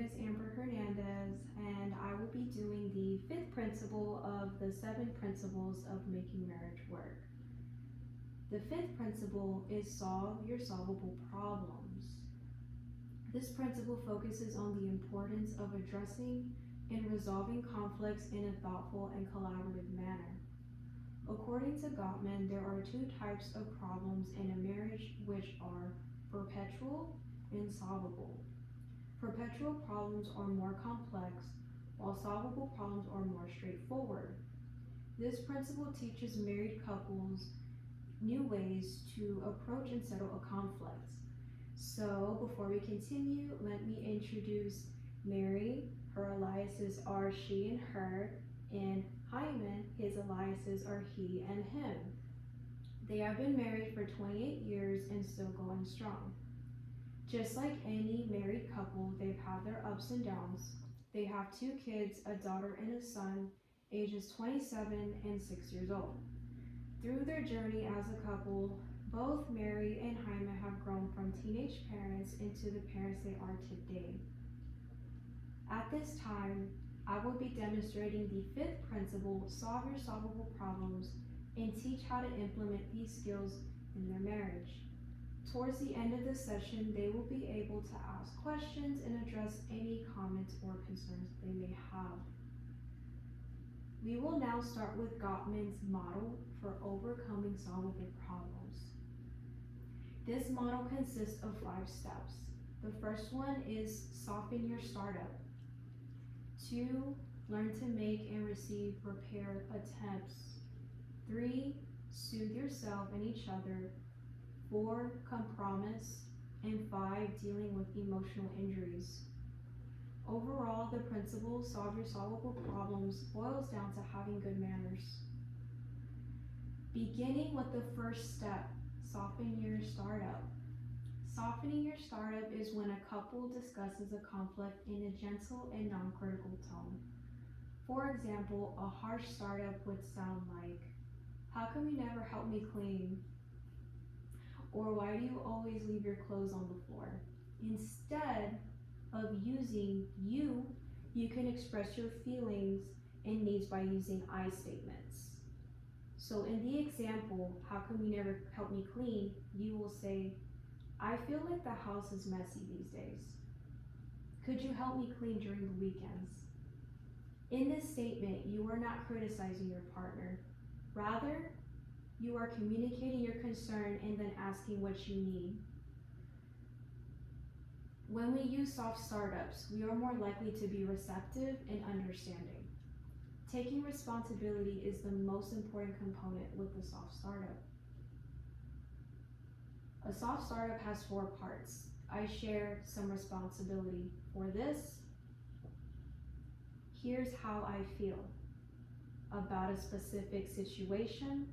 is Amber Hernandez, and I will be doing the fifth principle of the 7 principles of making marriage work. The fifth principle is solve your solvable problems. This principle focuses on the importance of addressing and resolving conflicts in a thoughtful and collaborative manner. According to Gottman, there are 2 types of problems in a marriage, which are perpetual and solvable. Perpetual problems are more complex, while solvable problems are more straightforward. This principle teaches married couples new ways to approach and settle a conflict. So, before we continue, let me introduce Mary. Her aliases are she and her, and Hyman, his aliases are he and him. They have been married for 28 years and still going strong. Just like any married couple, they've had their ups and downs. They have 2 kids, a daughter and a son, ages 27 and 6 years old. Through their journey as a couple, both Mary and Hyman have grown from teenage parents into the parents they are today. At this time, I will be demonstrating the 5th principle, solve your solvable problems, and teach how to implement these skills in their marriage. Towards the end of the session, they will be able to ask questions and address any comments or concerns they may have. We will now start with Gottman's model for overcoming solvable problems. This model consists of 5 steps. The first one is soften your startup. 2, learn to make and receive repair attempts. 3, soothe yourself and each other. 4, compromise. And 5, dealing with emotional injuries. Overall, the principle, solve your solvable problems, boils down to having good manners. Beginning with the first step, soften your startup. Softening your startup is when a couple discusses a conflict in a gentle and non-critical tone. For example, a harsh startup would sound like, how come you never help me clean? Or why do you always leave your clothes on the floor? Instead of using you can express your feelings and needs by using I statements. So in the example, how come you never help me clean? You will say, I feel like the house is messy these days. Could you help me clean during the weekends? In this statement, you are not criticizing your partner. Rather, you are communicating your concern and then asking what you need. When we use soft startups, we are more likely to be receptive and understanding. Taking responsibility is the most important component with the soft startup. A soft startup has 4 parts. I share some responsibility for this. Here's how I feel about a specific situation,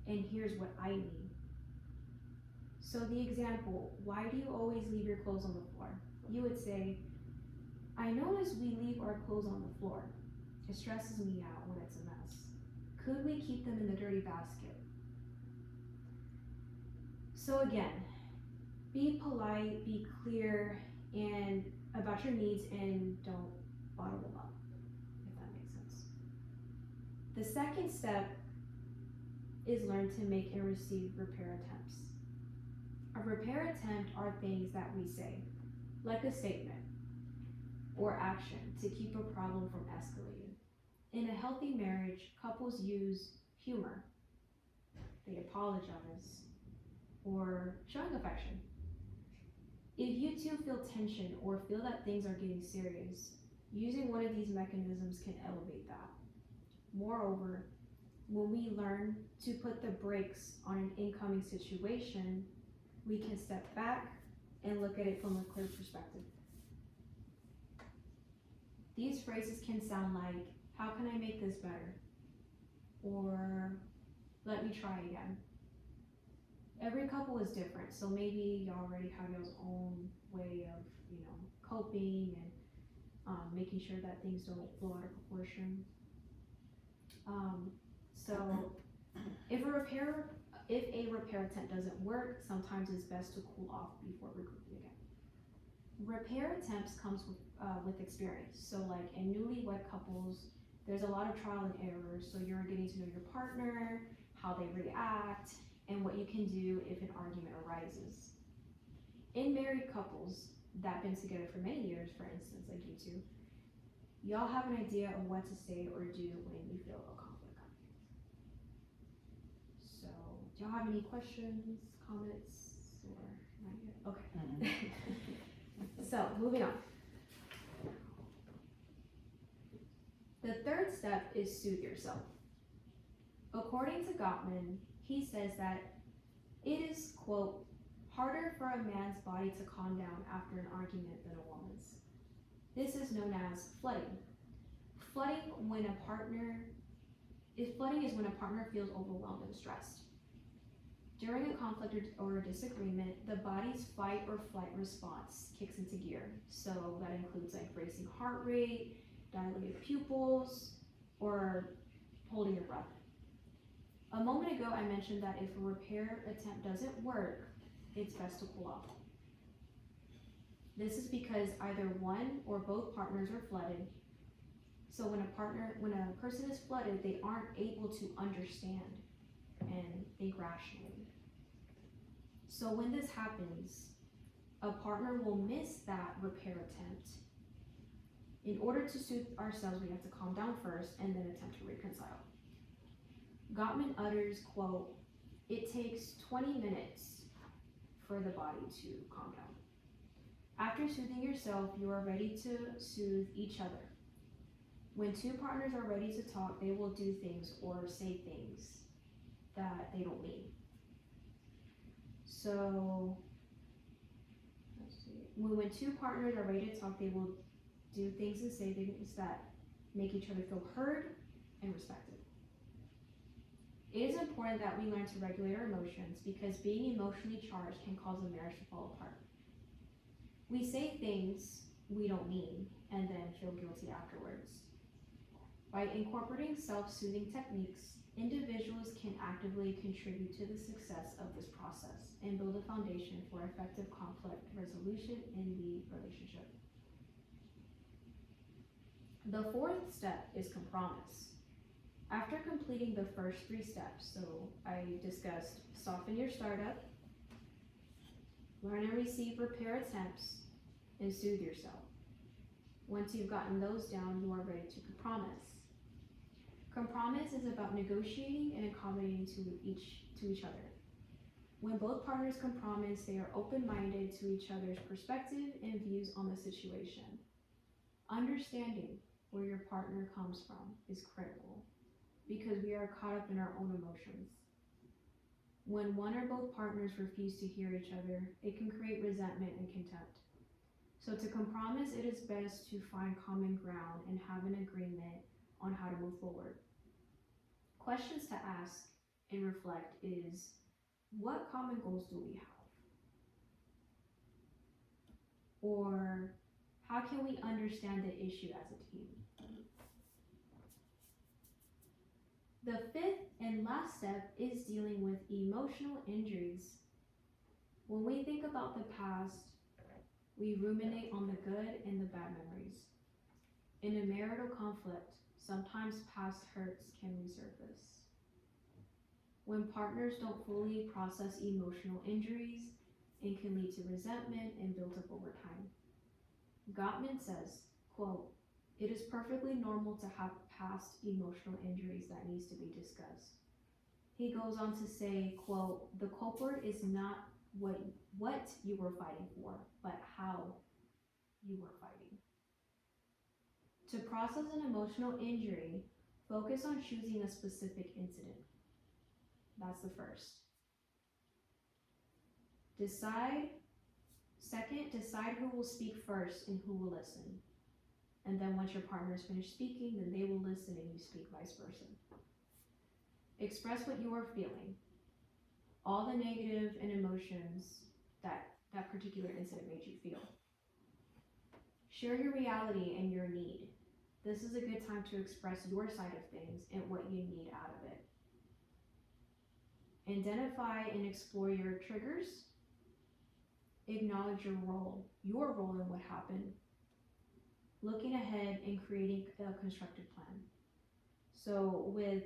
and here's what I need. So the example, why do you always leave your clothes on the floor? You would say, I notice we leave our clothes on the floor. It stresses me out when it's a mess. Could we keep them in the dirty basket? So again, be polite, be clear and about your needs, and don't bottle them up, if that makes sense. The second step is learn to make and receive repair attempts. A repair attempt are things that we say, like a statement or action to keep a problem from escalating. In a healthy marriage, couples use humor. They apologize or showing affection. If you two feel tension or feel that things are getting serious, using one of these mechanisms can elevate that. Moreover, when we learn to put the brakes on an incoming situation, we can step back and look at it from a clear perspective. These phrases can sound like, how can I make this better? Or, let me try again. Every couple is different, so maybe y'all already have y'all's own way of, coping and making sure that things don't blow out of proportion. So if a repair attempt doesn't work, sometimes it's best to cool off before regrouping again. Repair attempts comes with experience. So like in newlywed couples, there's a lot of trial and error. So you're getting to know your partner, how they react, and what you can do if an argument arises. In married couples that have been together for many years, for instance, like you two, y'all have an idea of what to say or do when you feel a conflict coming. So, do y'all have any questions, comments, or not yet? Okay. So, moving on. The third step is soothe yourself. According to Gottman, he says that it is, quote, harder for a man's body to calm down after an argument than a woman's. This is known as flooding. Flooding is when a partner feels overwhelmed and stressed. During a conflict or a disagreement, the body's fight or flight response kicks into gear. So that includes like racing heart rate, dilated pupils, or holding your breath. A moment ago, I mentioned that if a repair attempt doesn't work, it's best to cool off. This is because either one or both partners are flooded. So when a person is flooded, they aren't able to understand and think rationally. So when this happens, a partner will miss that repair attempt. In order to soothe ourselves, we have to calm down first and then attempt to reconcile. Gottman utters, quote, it takes 20 minutes for the body to calm down. After soothing yourself, you are ready to soothe each other. When two partners are ready to talk, they will do things or say things that they don't mean. So, let's see. When two partners are ready to talk, they will do things and say things that make each other feel heard and respected. It is important that we learn to regulate our emotions because being emotionally charged can cause a marriage to fall apart. We say things we don't mean and then feel guilty afterwards. By incorporating self-soothing techniques, individuals can actively contribute to the success of this process and build a foundation for effective conflict resolution in the relationship. The fourth step is compromise. After completing the first three steps, so I discussed soften your startup, learn and receive repair attempts, and soothe yourself. Once you've gotten those down, you are ready to compromise. Compromise is about negotiating and accommodating to each other. When both partners compromise, they are open-minded to each other's perspective and views on the situation. Understanding where your partner comes from is critical because we are caught up in our own emotions. When one or both partners refuse to hear each other, it can create resentment and contempt. So to compromise, it is best to find common ground and have an agreement on how to move forward. Questions to ask and reflect is, what common goals do we have? Or how can we understand the issue as a team? The fifth and last step is dealing with emotional injuries. When we think about the past, we ruminate on the good and the bad memories. In a marital conflict, sometimes past hurts can resurface. When partners don't fully process emotional injuries, it can lead to resentment and build up over time. Gottman says, quote, it is perfectly normal to have past emotional injuries that needs to be discussed. He goes on to say, quote, the culprit is not what you were fighting for, but how you were fighting. To process an emotional injury, focus on choosing a specific incident. That's the first. Decide who will speak first and who will listen. And then once your partner is finished speaking, then they will listen and you speak vice versa. Express what you are feeling. All the negative and emotions that particular incident made you feel. Share your reality and your need. This is a good time to express your side of things and what you need out of it. Identify and explore your triggers. acknowledge your role in what happened, looking ahead and creating a constructive plan. So with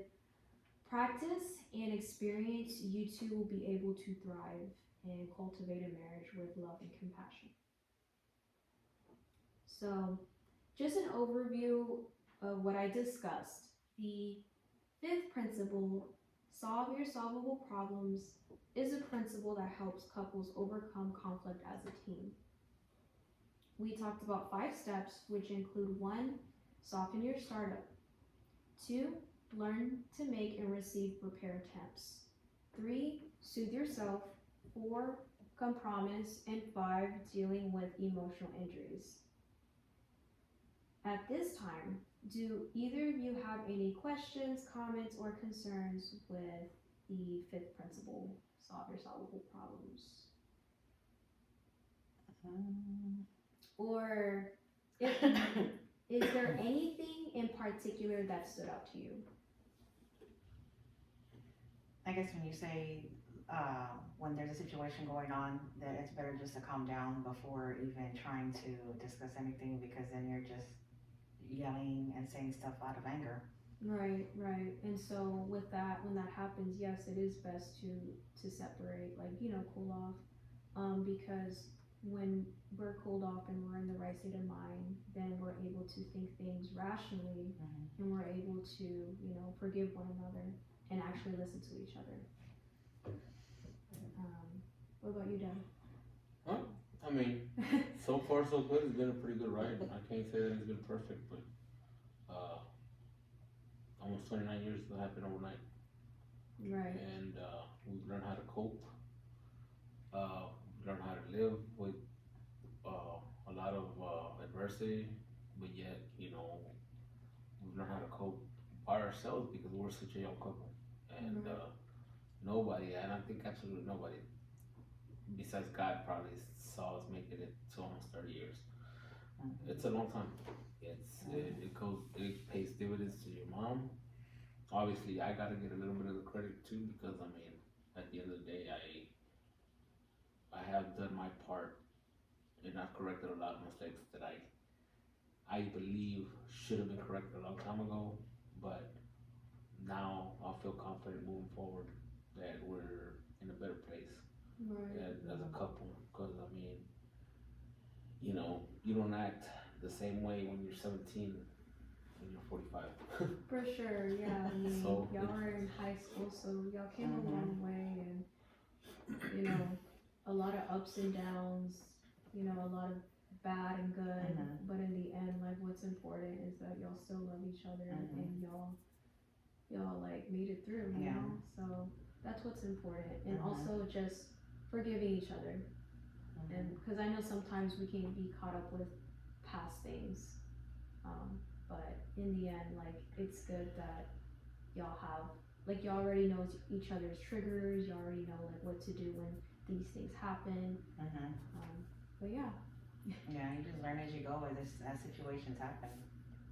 practice and experience, you two will be able to thrive and cultivate a marriage with love and compassion. So, just an overview of what I discussed. The fifth principle, solve your solvable problems, is a principle that helps couples overcome conflict as a team. We talked about 5 steps, which include 1, soften your startup, 2, learn to make and receive repair attempts, 3, soothe yourself, 4, compromise, and 5, dealing with emotional injuries. At this time, do either of you have any questions, comments, or concerns with the 5th principle, solve your solvable problems? Or is there anything in particular that stood out to you? I guess when you say when there's a situation going on, that it's better just to calm down before even trying to discuss anything, because then you're just yelling and saying stuff out of anger. Right. And so with that, when that happens, yes, it is best to separate, like, cool off, because when we're cooled off and we're in the right state of mind, then we're able to think things rationally, and we're able to, forgive one another and actually listen to each other. What about you, Dan? Huh? I mean, so far so good. It's been a pretty good ride. I can't say that it's been perfect, but almost 29 years that happened overnight. Right. And we've learned how to cope. Learned how to live with a lot of adversity, but yet, we've learned how to cope by ourselves because we're such a young couple. And nobody, and I think absolutely nobody, besides God, probably saw us making it to almost 30 years. It's a long time. It pays dividends to your mom. Obviously, I gotta get a little bit of the credit too, because I mean, at the end of the day, I have done my part, and I've corrected a lot of mistakes that I believe should have been corrected a long time ago. But now I feel confident moving forward that we're in a better place as a couple. Because I mean, you don't act the same way when you're 17 when you're 45. For sure, yeah. I mean, So y'all are in high school, so y'all came a long way, and a lot of ups and downs, a lot of bad and good, but in the end, like, what's important is that y'all still love each other, and y'all like made it through, you know? So that's what's important, and also just forgiving each other. And because I know sometimes we can be caught up with past things, but in the end, like, it's good that y'all have, like, y'all already know each other's triggers, you already know, like, what to do when these things happen. But yeah. Yeah, you just learn as you go as situations happen,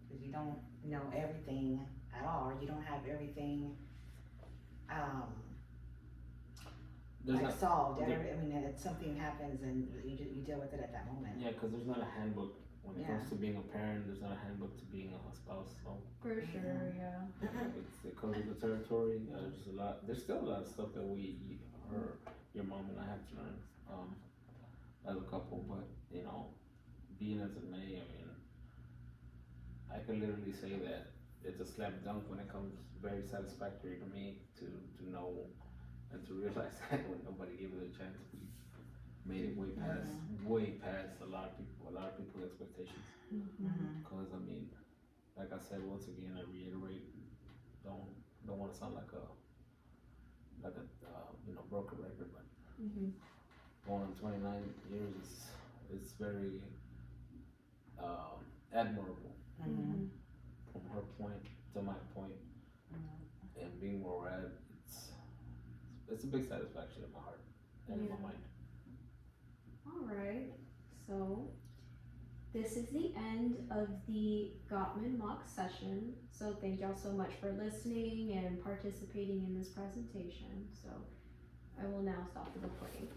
because you don't know everything at all, or you don't have everything solved. I mean, something happens and you deal with it at that moment. Yeah, because there's not a handbook when it comes to being a parent. There's not a handbook to being a spouse. So for sure, yeah. It comes with the territory. There's still a lot of stuff that your mom and I have to learn as a couple. But being as it may, I mean, I can literally say that it's a slam dunk when it comes. Very satisfactory to me to know and to realize that when nobody gave it a chance, we made it way past a lot of people's expectations. Because I mean, like I said, once again, I reiterate, don't want to sound like a broken record, but going on 29 years is very admirable from her point to my point, and being where we're at. It's a big satisfaction in my heart and in my mind. Alright, so this is the end of the Gottman mock session. So thank y'all so much for listening and participating in this presentation. So I will now stop the recording.